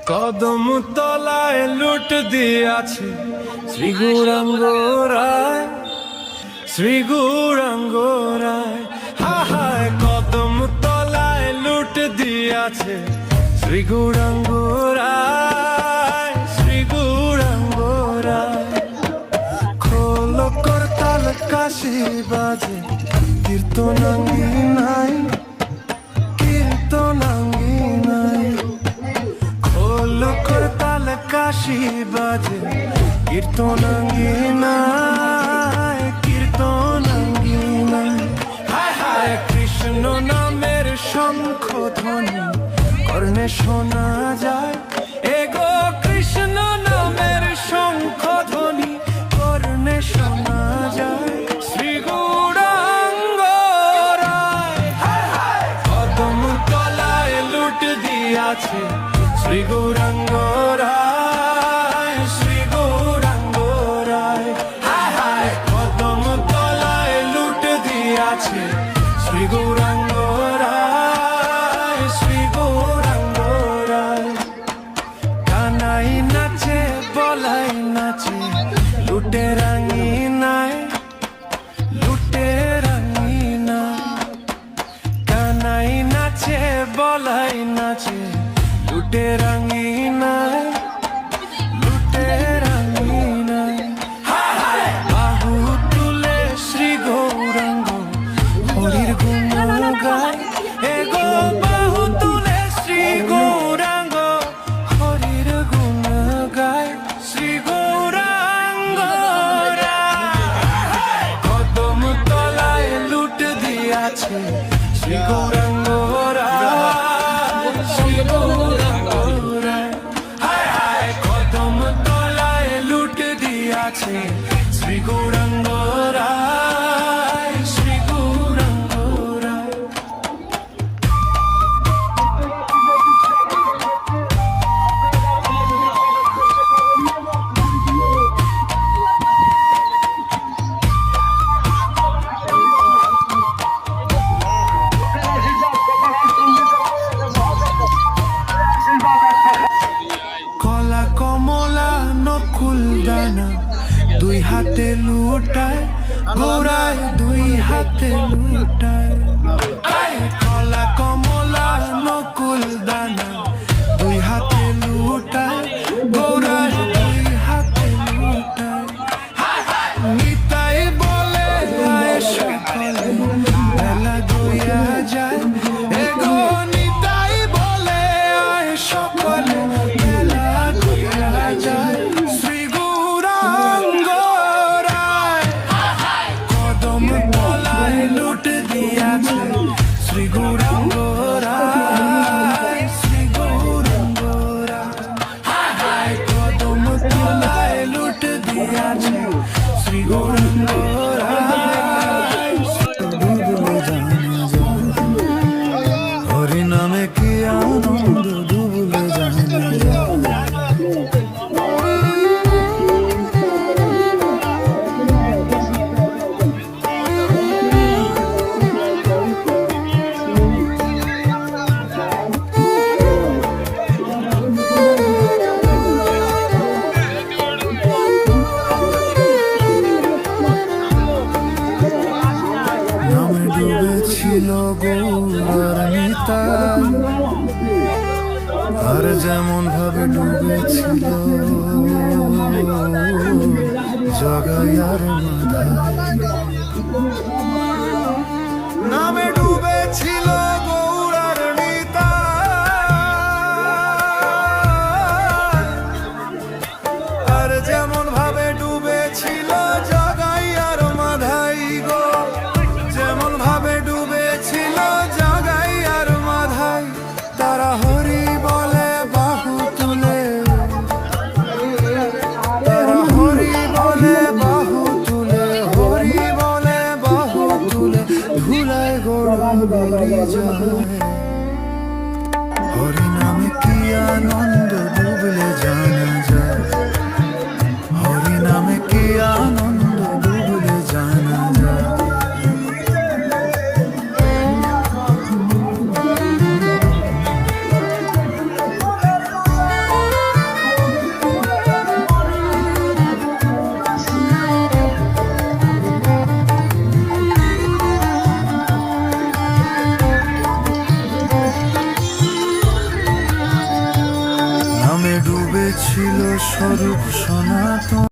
কদম তলায় লুট দিয়াছে শ্রী গৌরাঙ্গ রায়, শ্রী গৌরাঙ্গ রায়। হায় কদম তলায় লুট দিয়াছে শ্রী গৌরাঙ্গ রায়, শ্রী গৌরাঙ্গ রায়। খোল করতাল কাশি বাজে কীর্তনাঙ্গি নাই, কীর্তনাঙ্গি নাই। খোল করতাল কাশি বাজে কীর্তনাঙ্গি নাই, কীর্তনাঙ্গি নাই। হায় হায় কৃষ্ণ নামের শঙ্খ ধ্বনি কর্ণে শোনা যায়, এগো কৃষ্ণ নামের শঙ্খ ধ্বনি কর্ণে শোনা যায়। শ্রী গৌরাঙ্গ রায়, কদম তলায় লুট দিয়াছে শ্রী গৌরাঙ্গ রায়, শ্রী গৌরাঙ্গ রায়। হায় হায় কদম তলায় লুট দিয়াছে শ্রী গৌরাঙ্গ রায়, শ্রী গৌরাঙ্গ রায়। কানাই নাচে বলাই নাচে লুটে রাঙি নাই, লুটে রাঙি নাই। কানাই নাচে বলাই নাচে লুটে রাঙি নাই, লুটে রাঙি নাই। বাহু তুলে শ্রী গৌরাঙ্গ হরির গুণ গায়, এগো বাহু তুলে শ্রী গৌরাঙ্গ হরির গুণ গায়। শ্রী গৌরাঙ্গ রায়, কদম তলায় লুট দিয়াছে শ্রী গৌরাঙ্গ রায়, শ্রী গৌরাঙ্গ রায়। হায় হায় কদম তলায় লুট দিয়াছে শ্রী গৌরাঙ্গ রায়, শ্রী গৌরাঙ্গ রায়। কলা কমলা নকুল দানা দুই হাতে লুটায়, গৌরায় দুই হাতে লুটায়। কলা কমলা নকুল দানা দুই হাতে লুটায়, গৌরায় দুই হাতে লুটায়। নিতাই বলে আয় সকলে বেলা গইয়া যায়, এগো নিতাই বলে আয় সকলে বেলা গইয়া যায়। শ্রী গৌরাঙ্গ রায়, কদম তলায় লুট দিয়াছে শ্রী গৌরাঙ্গ রায়, শ্রী গৌরাঙ্গ রায়। হায় হায় কদম তলায় লুট দিয়াছে শ্রী গৌরাঙ্গ রায়। হরি নামে কি আনন্দ ডুবলে জানা যায়। নামে ডুবেছিল গৌরার নিতাই, আর যেমন ভাবে ডুবেছিল জগাইয়ার মাথায়। নামে ডুবেছিল গৌরার নিতাই, আর যেমন ভাবে ডুবেছিল জগাইয়ার মাথায় গো, যেমন ভাবে ডুবেছিল জগাইয়ার মাথায়। তারা হরি বলে বাহু তুলে, তারা হরি বলে বাহু তুলে, হরি বলে বাহু তুলে ধুলায় গোড়া গড়ি ডুবেছিল স্বরূপ সনাতন।